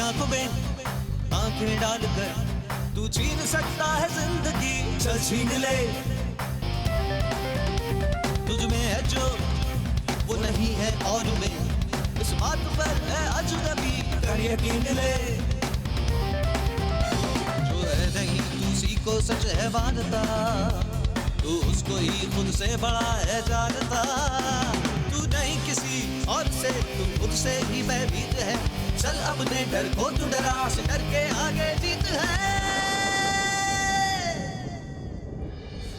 आंखों में आंखें डालकर तू छीन सकता है जिंदगी, चल छीन ले। तुझ में है जो वो नहीं है और में, इस बात पर है अजनबी, कर यकीन ले। जो है नहीं तू उसी को सच है मानता, तू उसको ही खुद से बड़ा है जानता। तू नहीं किसी और से, तू खुद से ही भयभीत है। चल अपने डर को तू डरा से डर के आगे जीत है।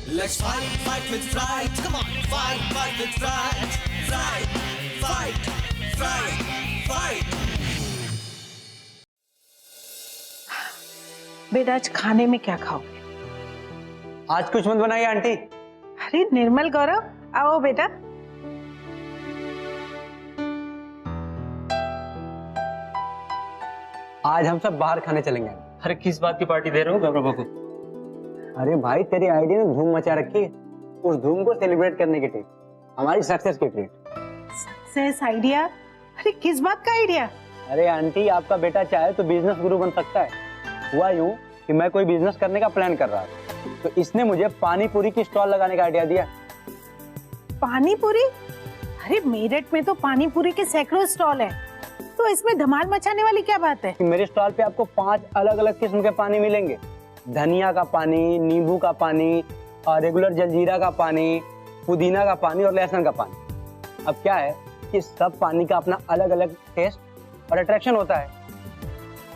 Let's fight, fight with fright. Come on, fight, fight with fright. Fright, fight, fright, fight. बेटा आज खाने में क्या खाओगे? आज कुछ मत बनाइए आंटी। अरे निर्मल गौरव आओ बेटा। आज हम सब बाहर खाने चलेंगे। अरे किस बात की पार्टी दे रहे हो गौरव को? अरे भाई तेरी आइडिया ने धूम मचा रखी है, उस धूम को सेलिब्रेट करने की ट्रीट, हमारी सक्सेस की ट्रीट। Success idea? अरे किस बात का आइडिया? अरे आंटी आपका बेटा चाहे तो बिजनेस गुरु बन सकता है। हुआ यूं कि मैं कोई बिजनेस करने का प्लान कर रहा था, तो इसने मुझे पानी पूरी की स्टॉल लगाने का आइडिया दिया। पानी पूरी? अरे मेरठ में तो पानी पूरी के सैकड़ों स्टॉल है, तो इसमें धमाल मचाने वाली क्या बात है? मेरे स्टॉल पे आपको 5 अलग अलग किस्म के पानी मिलेंगे। धनिया का पानी, नींबू का पानी, और रेगुलर जलजीरा का पानी, पुदीना का पानी और लहसुन का पानी। अब क्या है कि सब पानी का अपना अलग अलग टेस्ट और अट्रैक्शन होता है,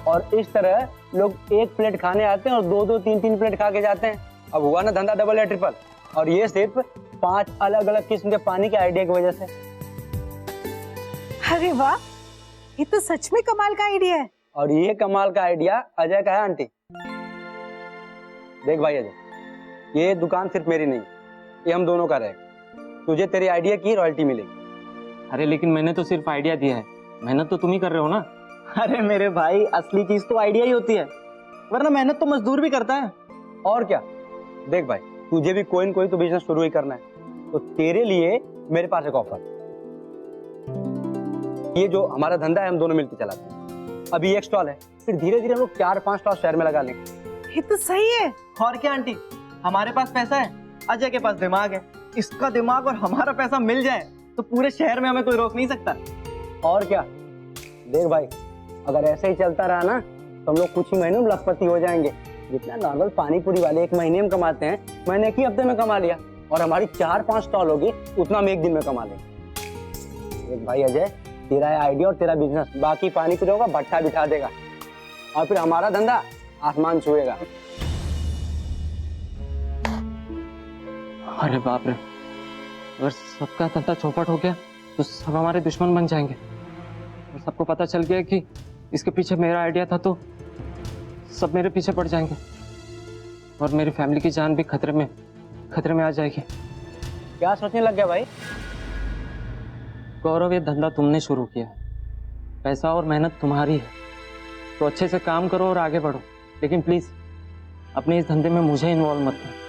और इस तरह लोग एक प्लेट खाने आते हैं और 2-2, 3-3 प्लेट खा के जाते हैं। अब हुआ ना धंधा डबल या ट्रिपल, और ये सिर्फ 5 अलग अलग किस्म के पानी के आइडिया की वजह से। अरे वाह, ये तो सच में कमाल का आइडिया है। और ये कमाल का आइडिया अजय का है आंटी। देख भाई अजय, ये दुकान सिर्फ मेरी नहीं, ये हम दोनों का रहेगा। तुझे तेरी आइडिया की रॉयल्टी मिलेगी। अरे लेकिन मैंने तो सिर्फ आइडिया दिया है, मेहनत तो तुम ही कर रहे हो ना। अरे मेरे भाई असली चीज तो आइडिया ही होती है, वरना मेहनत तो मजदूर भी करता है। और क्या। देख भाई, तुझे भी कोई न कोई तो बिजनेस शुरू ही करना है, तो तेरे लिए मेरे पास एक ऑफर। ये जो हमारा धंधा है हम दोनों मिलकर चलाते हैं। अभी एक स्टॉल है, फिर धीरे धीरे हम लोग 4-5 स्टॉल शहर में लगा लेंगे। ये तो सही है। और क्या आंटी, हमारे पास पैसा है, अजय के पास दिमाग है। इसका दिमाग और हमारा पैसा मिल जाए तो पूरे शहर में हमें कोई रोक नहीं सकता। और क्या। देख भाई, अगर ऐसे ही चलता रहा ना तो हम लोग कुछ ही महीनों में लखपति हो जाएंगे। जितना नॉर्मल पानी पूरी वाले 1 महीने में कमाते हैं, मैंने 1 ही हफ्ते में कमा लिया, और हमारी 4-5 स्टॉल होगी, उतना हम 1 दिन में कमा लेंगे। देख भाई अजय, तेरा आइडिया और तेरा बिजनेस बाकी पानी पूरी होगा, भट्ठा बिठा देगा, और फिर हमारा धंधा आसमान छुएगा। अरे बाप रे, अगर सबका धंधा चौपट हो गया तो सब हमारे दुश्मन बन जाएंगे, और सबको पता चल गया कि इसके पीछे मेरा आइडिया था तो सब मेरे पीछे पड़ जाएंगे, और मेरी फैमिली की जान भी खतरे में आ जाएगी। क्या सोचने लग गया भाई? गौरव, ये धंधा तुमने शुरू किया, पैसा और मेहनत तुम्हारी है, तो अच्छे से काम करो और आगे बढ़ो, लेकिन प्लीज अपने इस धंधे में मुझे इन्वॉल्व मत करो।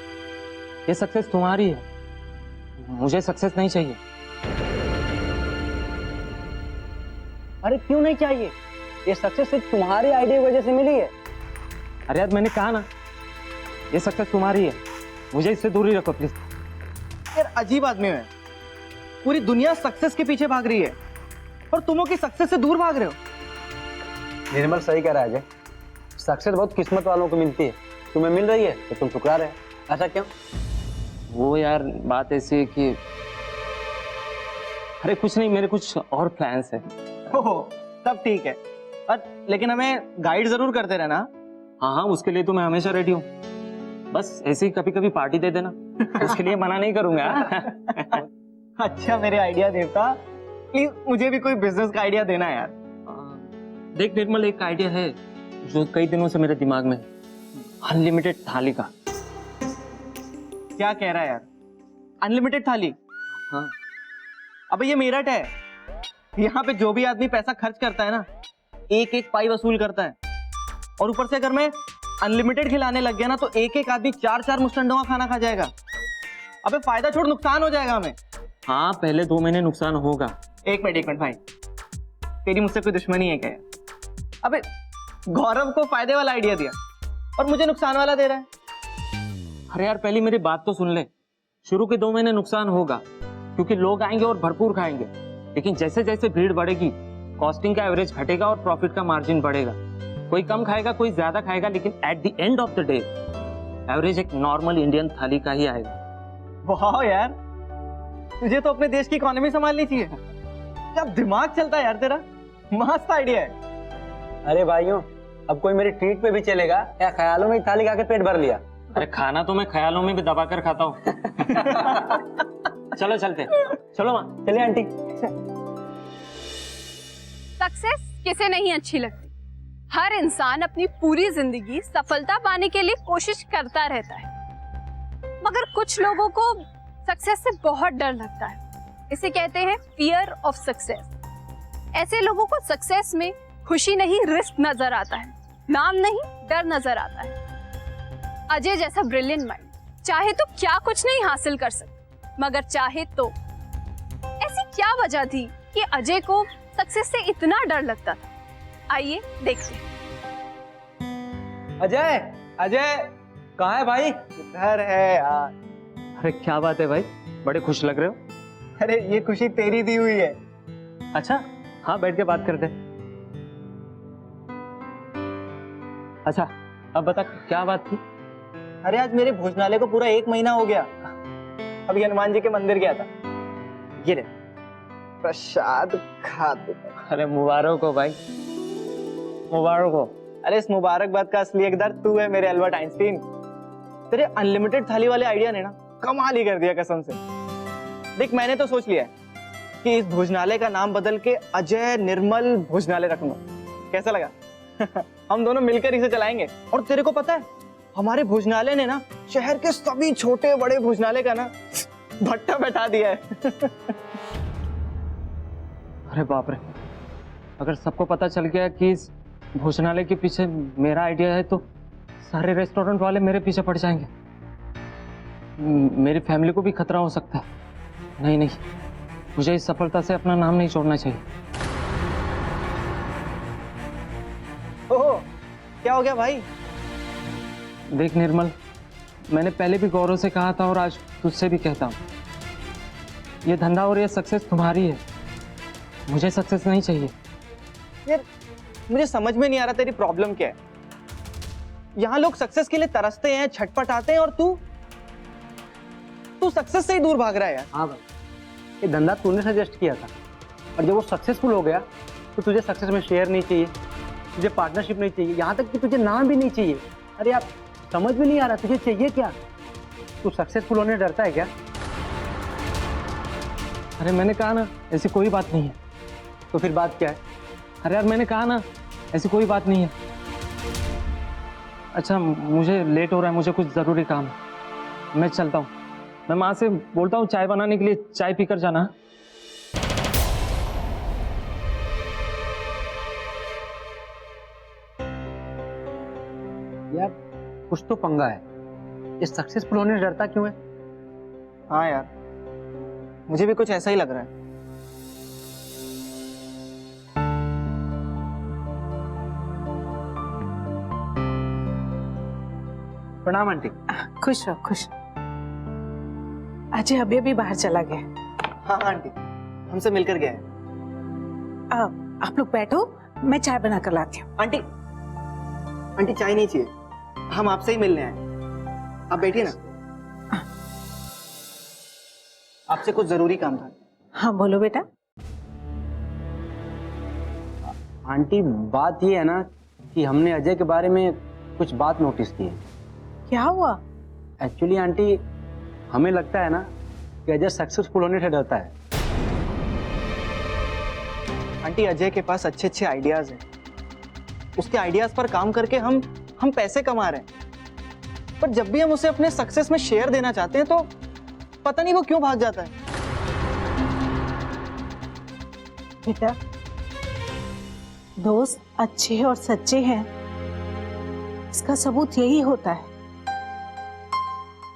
ये सक्सेस तुम्हारी है, मुझे सक्सेस नहीं चाहिए। अरे क्यों नहीं चाहिए? ये सक्सेस सिर्फ तुम्हारे आइडिया की वजह से मिली है। अरे यार, मैंने कहा ना, ये सक्सेस तुम्हारी है, मुझे इससे दूर ही रखो प्लीज। यार अजीब आदमी है, पूरी दुनिया सक्सेस के पीछे भाग रही है और तुम लोग की सक्सेस से दूर भाग रहे हो। निर्मल सही कह रहा है अजय, सक्सेस बहुत किस्मत वालों को मिलती है, तुम्हें मिल रही है तो तुम ठुकरा रहे हो। ऐसा क्यों? वो यार बात ऐसी है कि अरे कुछ नहीं, मेरे कुछ और प्लान्स है। ओहो, तब ठीक है, लेकिन हमें गाइड जरूर करते रहना। हाँ हाँ, उसके लिए तो मैं हमेशा रेडी हूँ, बस ऐसे ही कभी कभी पार्टी दे देना, उसके लिए मना नहीं करूंगा। अच्छा मेरे आइडिया देवता, प्लीज मुझे भी कोई बिजनेस का आइडिया देना यार। देख निर्मल, एक आइडिया है जो कई दिनों से मेरे दिमाग में, अनलिमिटेड थाली का। क्या कह रहा है यार, अनलिमिटेड थाली? हाँ। अबे ये मेरठ है, यहाँ पे जो भी आदमी पैसा खर्च करता है ना, 1-1 पाई वसूल करता है, और ऊपर से अगर मैं अनलिमिटेड खिलाने लग गया ना तो 1-1 आदमी 4-4 मुस्टंडों का खाना खा जाएगा। अबे फायदा छोड़, नुकसान हो जाएगा हमें। हाँ, पहले 2 महीने नुकसान होगा। एक मिनट भाई, तेरी मुझसे कोई दुश्मनी है क्या? अबे गौरव को फायदे वाला आइडिया दिया और मुझे नुकसान वाला दे रहा है। अरे यार पहली मेरी बात तो सुन ले। शुरू के 2 महीने नुकसान होगा क्योंकि लोग आएंगे और भरपूर खाएंगे, लेकिन जैसे जैसे भीड़ बढ़ेगी कॉस्टिंग का एवरेज घटेगा और प्रॉफिट का मार्जिन बढ़ेगा। कोई कम खाएगा, कोई ज्यादा खाएगा, लेकिन at the end of the day average एक नॉर्मल इंडियन थाली का ही आएगा। वाह यार, तुझे तो अपने देश की इकोनॉमी संभालनी चाहिए। क्या दिमाग चलता है यार तेरा, मस्त आइडिया है। अरे भाइयों, अब कोई मेरी ट्रीट पे भी चलेगा या ख्यालों में ही थाली खा के पेट भर लिया? अरे खाना तो मैं ख्यालों में भी दबा कर खाता हूँ। चलो चलते, चलो माँ। चलिए आंटी। सक्सेस किसे नहीं अच्छी लगती। हर इंसान अपनी पूरी जिंदगी सफलता पाने के लिए कोशिश करता रहता है, मगर कुछ लोगों को सक्सेस से बहुत डर लगता है। इसे कहते हैं फियर ऑफ सक्सेस। ऐसे लोगों को सक्सेस में खुशी नहीं रिस्क नजर आता है, नाम नहीं डर नजर आता है। अजय जैसा ब्रिलियंट माइंड चाहे तो क्या कुछ नहीं हासिल कर सकता, मगर चाहे तो। ऐसी क्या वजह थी कि अजय को सक्सेस से इतना डर लगता था? आइए देखते हैं। अजय, अजय कहाँ है भाई? घर है यार। अरे क्या बात है भाई, बड़े खुश लग रहे हो। अरे ये खुशी तेरी दी हुई है। अच्छा हाँ, बैठ के बात करते। अच्छा अब बता क्या बात थी? अरे आज मेरे भोजनालय को पूरा 1 महीना हो गया। अभी हनुमान जी के मंदिर गया था, ये ले प्रसाद खा तू। अरे मुबारक हो भाई, मुबारक हो। अरे इस मुबारकबाद का असली हकदार तू है मेरे अल्बर्ट आइंस्टीन। तेरे अनलिमिटेड थाली वाले आइडिया ने ना कमाल ही कर दिया कसम से। देख मैंने तो सोच लिया है कि इस भोजनालय का नाम बदल के अजय निर्मल भोजनालय रखूंगा। कैसा लगा? हम दोनों मिलकर इसे चलाएंगे। और तेरे को पता है हमारे भोजनालय ने ना शहर के सभी छोटे बड़े भोजनालय का ना भट्टा बैठा दिया है। अरे बाप रे, अगर सबको पता चल गया कि इस भोजनालय के पीछे मेरा आइडिया है तो सारे रेस्टोरेंट वाले मेरे पीछे पड़ जाएंगे। मेरी फैमिली को भी खतरा हो सकता है। नहीं नहीं, मुझे इस सफलता से अपना नाम नहीं छोड़ना चाहिए। ओहो, क्या हो गया भाई? देख निर्मल, मैंने पहले भी गौरव से कहा था और आज तुझसे भी कहता हूँ, ये धंधा और ये सक्सेस तुम्हारी है, मुझे सक्सेस नहीं चाहिए। यार मुझे समझ में नहीं आ रहा तेरी प्रॉब्लम क्या है। यहाँ लोग सक्सेस के लिए तरसते हैं, छटपटाते हैं, और तू सक्सेस से ही दूर भाग रहा है यार। हाँ भाई, ये धंधा तूने सजेस्ट किया था और जब वो सक्सेसफुल हो गया तो तुझे सक्सेस में शेयर नहीं चाहिए, तुझे पार्टनरशिप नहीं चाहिए, यहाँ तक कि तुझे नाम भी नहीं चाहिए। अरे यार समझ में नहीं आ रहा तुझे चाहिए क्या? तू सक्सेसफुल होने डरता है क्या? अरे मैंने कहा ना ऐसी कोई बात नहीं है। तो फिर बात क्या है? अरे यार मैंने कहा ना ऐसी कोई बात नहीं है। अच्छा मुझे लेट हो रहा है, मुझे कुछ ज़रूरी काम है, मैं चलता हूँ। मैं माँ से बोलता हूँ चाय बनाने के लिए, चाय पीकर जाना। यार कुछ तो पंगा है, ये सक्सेसफुल होने डरता क्यों है? हाँ यार, मुझे भी कुछ ऐसा ही लग रहा है। प्रणाम आंटी। खुश रहो, खुश। अजय अभी अभी बाहर चला गया। हाँ आंटी, हमसे मिलकर गया है। आप लोग बैठो, मैं चाय बना कर लाती हूँ। आंटी चाय नहीं चाहिए, हम आपसे ही मिलने आए। आप बैठिए ना, आपसे कुछ जरूरी काम था। हाँ बोलो बेटा। आंटी बात ये है ना कि हमने अजय के बारे में कुछ बात नोटिस की है। क्या हुआ? एक्चुअली आंटी हमें लगता है ना कि अजय सक्सेसफुल होने से डरता है। आंटी अजय के पास अच्छे अच्छे आइडियाज हैं, उसके आइडियाज पर काम करके हम पैसे कमा रहे हैं, पर जब भी हम उसे अपने सक्सेस में शेयर देना चाहते हैं तो पता नहीं वो क्यों भाग जाता है। बेटा दोस्त अच्छे और सच्चे हैं, इसका सबूत यही होता है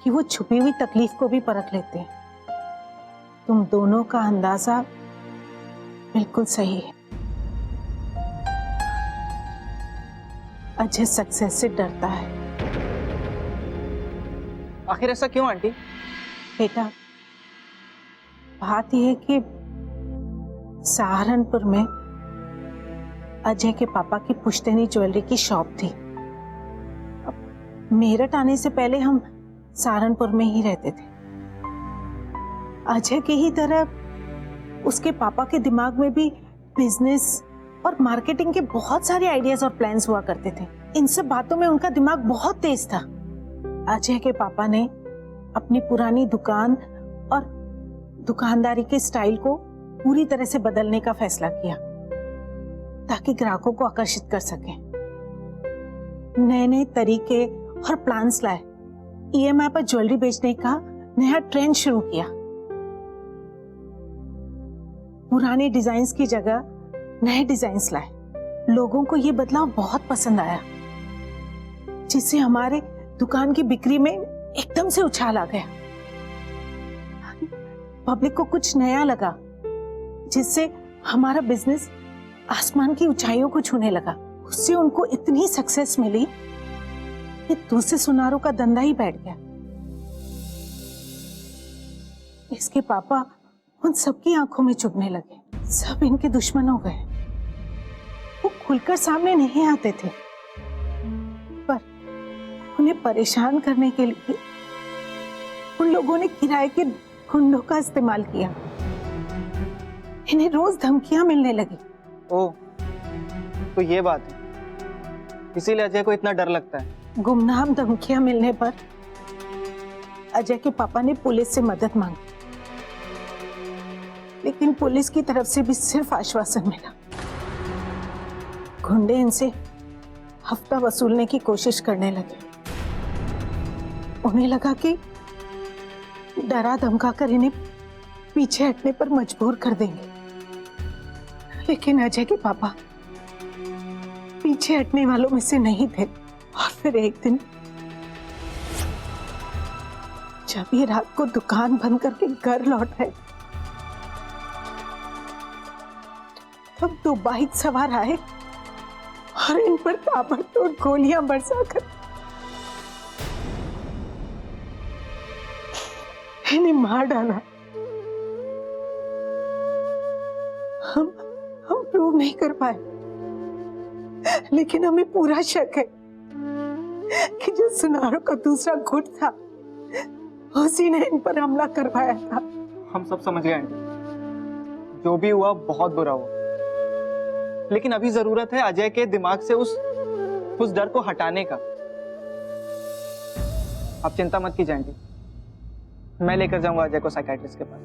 कि वो छुपी हुई तकलीफ को भी परख लेते हैं। तुम दोनों का अंदाजा बिल्कुल सही है। अजय सक्सेस से डरता है। आखिर ऐसा क्यों आंटी? बेटा, बात यह है कि सहारनपुर में अजय के पापा की पुश्तैनी ज्वेलरी की शॉप थी। अब मेरठ आने से पहले हम सहारनपुर में ही रहते थे। अजय की ही तरह उसके पापा के दिमाग में भी बिजनेस और मार्केटिंग के बहुत सारे आइडियाज और प्लान्स हुआ करते थे। इन सब बातों में उनका दिमाग बहुत तेज था। अजय के पापा ने अपनी पुरानी दुकान और दुकानदारी के स्टाइल को पूरी तरह से बदलने का फैसला किया ताकि ग्राहकों को आकर्षित कर सके। नए नए तरीके और प्लान्स लाए। ईएमआई पर ज्वेलरी बेचने का नया ट्रेंड शुरू किया। पुराने डिजाइन्स की जगह नए डिजाइन्स लाए। लोगों को ये बदलाव बहुत पसंद आया, जिससे हमारे दुकान की बिक्री में एकदम से उछाल आ गया। पब्लिक को कुछ नया लगा, जिससे हमारा बिजनेस आसमान की ऊंचाइयों को छूने लगा। उससे उनको इतनी सक्सेस मिली कि दूसरे सुनारों का धंधा ही बैठ गया। इसके पापा उन सबकी आंखों में चुभने लगे। सब इनके दुश्मन हो गए। वो खुलकर सामने नहीं आते थे, पर उन्हें परेशान करने के लिए उन लोगों ने किराए के गुंडों का इस्तेमाल किया। इन्हें रोज धमकियां मिलने लगी। ओह, तो ये बात है, इसीलिए अजय को इतना डर लगता है। गुमनाम धमकियां मिलने पर अजय के पापा ने पुलिस से मदद मांगी, लेकिन पुलिस की तरफ से भी सिर्फ आश्वासन मिला। गुंडे इनसे हफ्ता वसूलने की कोशिश करने लगे। उन्हें लगा कि डरा धमकाकर इन्हें पीछे हटने पर मजबूर कर देंगे, लेकिन अजय के पापा पीछे हटने वालों में से नहीं थे। और फिर एक दिन जब ये रात को दुकान बंद करके घर लौट आए, तब 2 बाइक सवार आए और इन पर ताबड़तोड़ गोलियां बरसाकर इन्हें मार डाला। हम प्रूव नहीं कर पाए, लेकिन हमें पूरा शक है कि जो सुनारों का दूसरा गुट था, उसी ने इन पर हमला करवाया था। हम सब समझ गए आंटी, जो भी हुआ बहुत बुरा हुआ, लेकिन अभी जरूरत है अजय के दिमाग से उस डर को हटाने का। आप चिंता मत कीजिए आंटी, मैं लेकर जाऊंगा अजय को साइकियाट्रिस्ट के पास।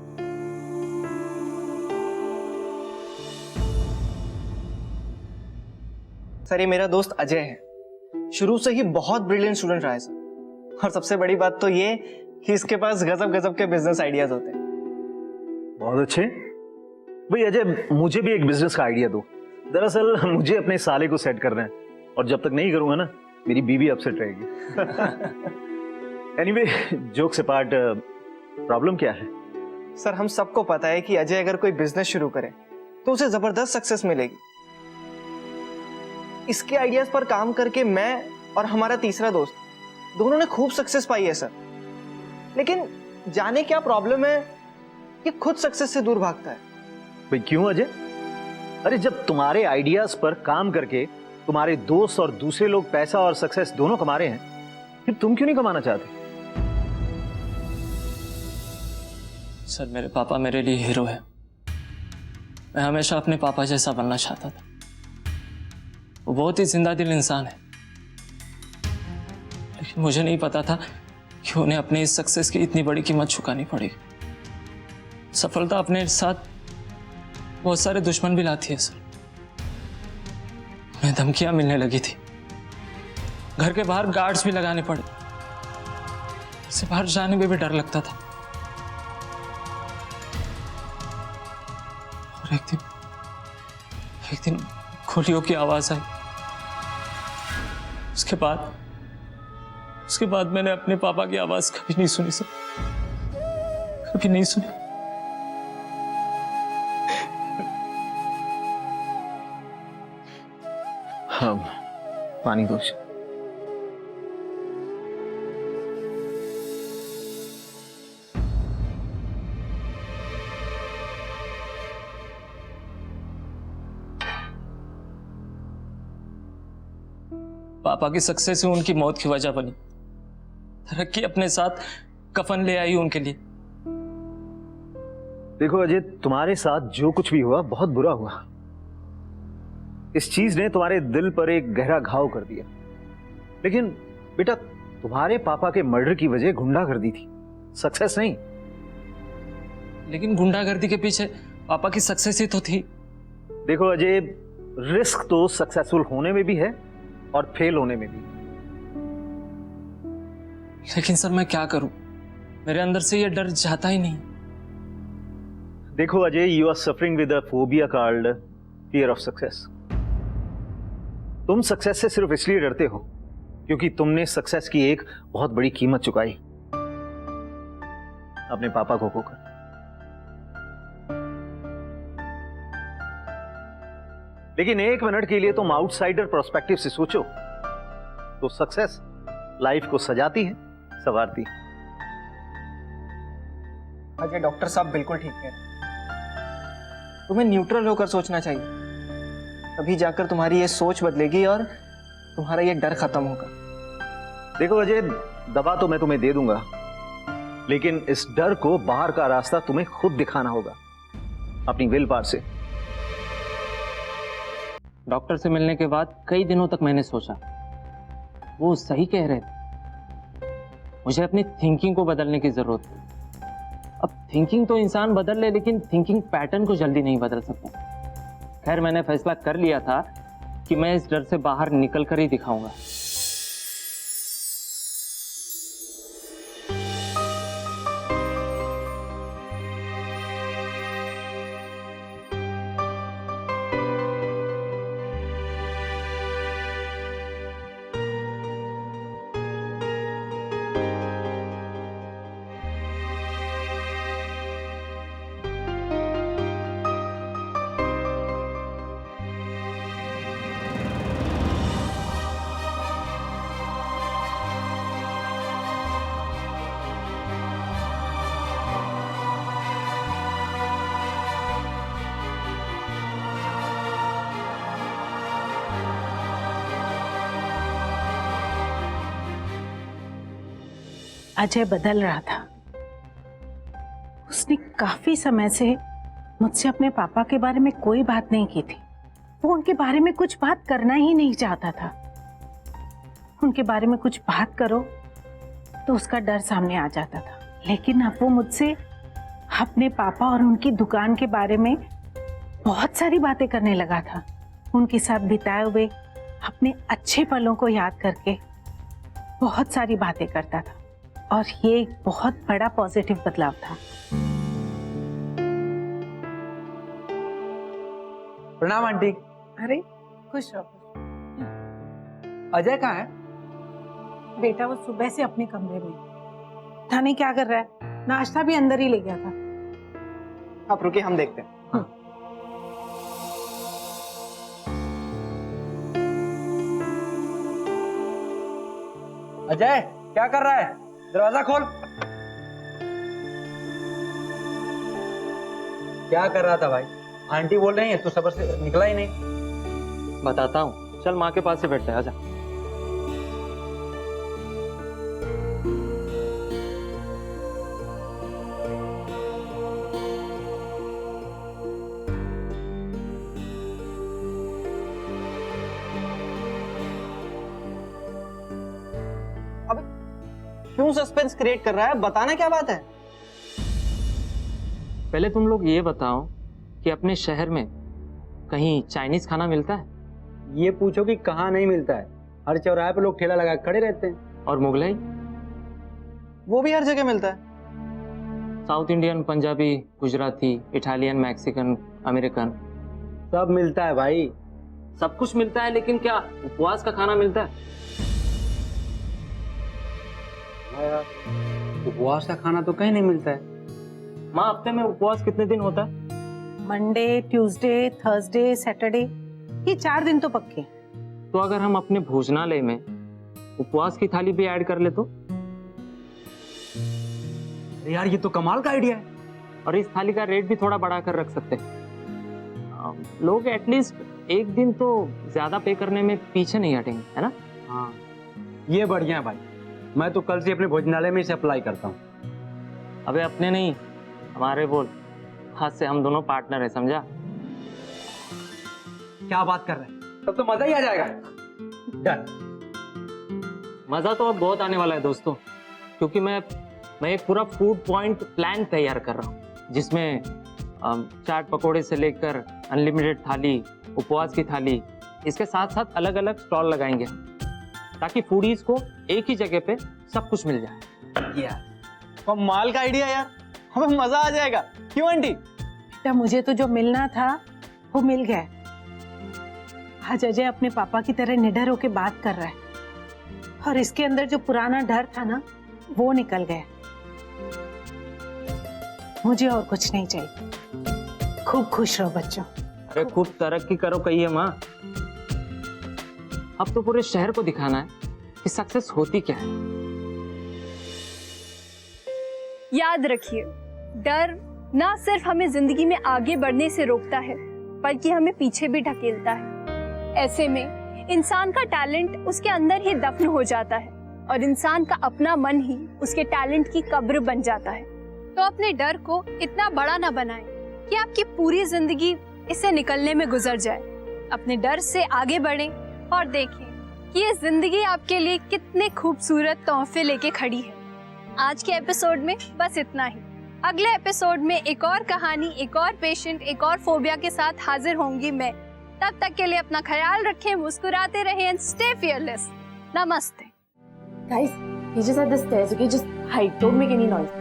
सर, ये मेरा दोस्त अजय है। शुरू से ही बहुत ब्रिलियंट स्टूडेंट रहा है सर, और सबसे बड़ी बात तो ये कि इसके पास गजब गजब के बिजनेस आइडियाज होते हैं। बहुत अच्छे भाई। अजय, मुझे भी एक बिजनेस का आइडिया दो। दरअसल मुझे अपने साले को सेट करना है, और जब तक नहीं करूंगा ना, मेरी बीवी अपसेट रहेगी। एनीवे, जोक्स अपार्ट, प्रॉब्लम क्या है? सर, हम सबको पता है कि अजय अगर कोई बिजनेस शुरू करे तो उसे जबरदस्त सक्सेस मिलेगी। इसके आइडियाज पर काम करके मैं और हमारा तीसरा दोस्त दोनों ने खूब सक्सेस पाई है सर, लेकिन जाने क्या प्रॉब्लम है कि खुद सक्सेस से दूर भागता है। भाई क्यों अजय? अरे जब तुम्हारे आइडियाज पर काम करके तुम्हारे दोस्त और दूसरे लोग पैसा और सक्सेस दोनों कमा रहे हैं, फिर तुम क्यों नहीं कमाना चाहते? सर, मेरे पापा मेरे लिए हीरो है। मैं हमेशा अपने पापा जैसा बनना चाहता था। वो बहुत ही जिंदा दिल इंसान है, लेकिन मुझे नहीं पता था कि उन्हें अपने इस सक्सेस की इतनी बड़ी कीमत चुकानी पड़ेगी। सफलता अपने साथ बहुत सारे दुश्मन भी लाती है सर। उन्हें धमकियां मिलने लगी थी, घर के बाहर गार्ड्स भी लगाने पड़े, से बाहर जाने में भी डर लगता था। और एक दिन गोलियों की आवाज आई। उसके बाद मैंने अपने पापा की आवाज कभी नहीं सुनी सर, कभी नहीं सुनी। पानी दो। पापा की सक्सेस ही उनकी मौत की वजह बनी। तरक्की अपने साथ कफन ले आई उनके लिए। देखो अजय, तुम्हारे साथ जो कुछ भी हुआ बहुत बुरा हुआ। इस चीज ने तुम्हारे दिल पर एक गहरा घाव कर दिया। लेकिन बेटा, तुम्हारे पापा के मर्डर की वजह गुंडागर्दी थी, सक्सेस नहीं। लेकिन गुंडागर्दी के पीछे पापा की सक्सेस ही तो थी। देखो अजय, रिस्क तो सक्सेसफुल होने में भी है और फेल होने में भी। लेकिन सर मैं क्या करूं, मेरे अंदर से ये डर जाता ही नहीं। देखो Ajay, you are suffering with a phobia called fear of success. तुम सक्सेस से सिर्फ इसलिए डरते हो क्योंकि तुमने सक्सेस की एक बहुत बड़ी कीमत चुकाई, अपने पापा को खोकर। लेकिन एक मिनट के लिए तुम आउटसाइडर पर्सपेक्टिव से सोचो तो सक्सेस लाइफ को सजाती है, संवारती है। अजय, डॉक्टर साहब बिल्कुल ठीक है। तुम्हें न्यूट्रल होकर सोचना चाहिए, तभी जाकर तुम्हारी ये सोच बदलेगी और तुम्हारा ये डर खत्म होगा। देखो अजय, दवा तो मैं तुम्हें दे दूंगा, लेकिन इस डर को बाहर का रास्ता तुम्हें खुद दिखाना होगा, अपनी विल पावर से। डॉक्टर से मिलने के बाद कई दिनों तक मैंने सोचा, वो सही कह रहे थे। मुझे अपनी थिंकिंग को बदलने की जरूरत है। अब थिंकिंग तो इंसान बदल ले, लेकिन थिंकिंग पैटर्न को जल्दी नहीं बदल सकता। खैर, मैंने फैसला कर लिया था कि मैं इस डर से बाहर निकल कर ही दिखाऊंगा। अजय बदल रहा था। उसने काफी समय से मुझसे अपने पापा के बारे में कोई बात नहीं की थी। वो उनके बारे में कुछ बात करना ही नहीं चाहता था। उनके बारे में कुछ बात करो तो उसका डर सामने आ जाता था। लेकिन अब वो मुझसे अपने पापा और उनकी दुकान के बारे में बहुत सारी बातें करने लगा था। उनके साथ बिताए हुए अपने अच्छे पलों को याद करके बहुत सारी बातें करता था, और ये एक बहुत बड़ा पॉजिटिव बदलाव था। प्रणाम आंटी। अरे खुश रहो। अजय कहाँ है? बेटा वो सुबह से अपने कमरे में, पता नहीं क्या कर रहा है। नाश्ता भी अंदर ही ले गया था। आप रुकिए, हम देखते हैं। अजय क्या कर रहा है? दरवाजा खोल। क्या कर रहा था भाई? आंटी बोल रही है, तू सबर से निकला ही नहीं। बताता हूँ, चल माँ के पास से बैठते हैं, आजा। क्यों सस्पेंस क्रिएट कर रहा है? बताना क्या बात है? पहले तुम लोग ये बताओ कि अपने शहर में कहीं चाइनीज खाना मिलता है? ये पूछो कि कहाँ नहीं मिलता है। हर चौराहे पे लोग ठेला लगा खड़े रहते हैं। और मुगलाई? वो भी हर जगह मिलता है। South Indian, Punjabi, Gujarati, Italian, Mexican, American, सब मिलता है भाई। सब कुछ मिलता है, लेकिन क्या उपवास का खाना मिलता है? उपवास का खाना तो कहीं नहीं मिलता है। माँ, हफ्ते में उपवास कितने दिन होता है? मंडे, ट्यूसडे, थर्सडे, सैटरडे, ये 4 दिन तो पक्के। तो अगर हम अपने भोजनालय में उपवास की थाली भी ऐड कर ले तो? यार ये तो कमाल का आइडिया है। और इस थाली का रेट भी थोड़ा बढ़ाकर रख सकते हैं। लोग एटलीस्ट एक दिन तो ज्यादा पे करने में पीछे नहीं हटेंगे, है ना? हाँ ये बढ़िया है भाई, मैं तो कल से अपने भोजनालय में इसे अप्लाई करता हूँ। अबे अपने नहीं, हमारे बोल। हाथ से हम दोनों पार्टनर है, समझा? क्या बात कर रहे हैं, तब तो मजा ही आ जाएगा। डन। मजा तो अब बहुत आने वाला है दोस्तों, क्योंकि मैं एक पूरा फूड पॉइंट प्लान तैयार कर रहा हूँ, जिसमें चाट पकोड़े से लेकर अनलिमिटेड थाली, उपवास की थाली, इसके साथ साथ अलग अलग स्टॉल लगाएंगे ताकि फूडीज को एक ही जगह पे सब कुछ मिल जाए। यार कमाल का आइडिया यार, हमें मजा आ जाएगा, क्यों आंटी? बेटा मुझे तो जो मिलना था वो मिल गया। आज अजय अपने पापा की तरह निडर होके बात कर रहा है, और इसके अंदर जो पुराना डर था ना वो निकल गया। मुझे और कुछ नहीं चाहिए। खूब खुश रहो बच्चों। अरे खूब तरक्की करो कहिए माँ। अब तो पूरे शहर को दिखाना है कि सक्सेस होती क्या है। याद रखिए, डर ना सिर्फ हमें जिंदगी में आगे बढ़ने से रोकता है, बल्कि हमें पीछे भी ढकेलता है। ऐसे में इंसान का टैलेंट उसके अंदर ही दफन हो जाता है, और इंसान का अपना मन ही उसके टैलेंट की कब्र बन जाता है। तो अपने डर को इतना बड़ा ना बनाएं कि आपकी पूरी जिंदगी इससे निकलने में गुजर जाए। अपने डर से आगे बढ़ें और देखें कि ये जिंदगी आपके लिए कितने खूबसूरत तोहफे लेके खड़ी है। आज के एपिसोड में बस इतना ही। अगले एपिसोड में एक और कहानी, एक और पेशेंट, एक और फोबिया के साथ हाजिर होंगी मैं। तब तक के लिए अपना ख्याल रखें, मुस्कुराते रहें एंड स्टे फियरलेस। नमस्ते। Guys, he just at the stairs, okay? Just hide. Don't make any noise.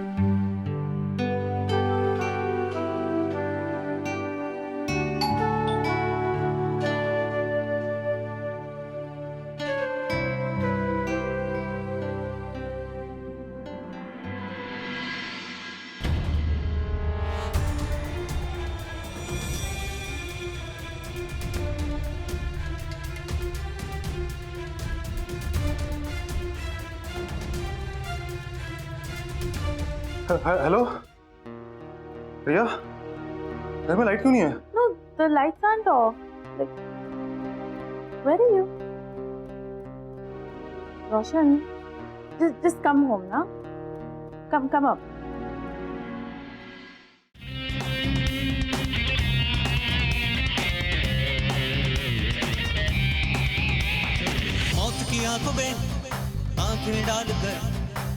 Hello भैया, घर में लाइट क्यों नहीं है? No, the lights aren't off. Like, where are you? Roshan, just come home, na? Come up. मौत की आंखों में आंखें डालकर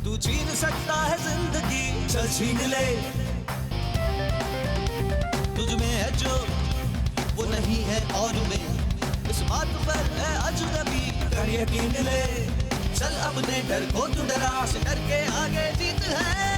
तू छीन सकता है जिंदगी, चल छीन ले। तुझ में है जो वो नहीं है और में, इस बात पर है अजनबी, कर यकीन ले। चल अपने डर को तू डरा से, डर के आगे जीत है।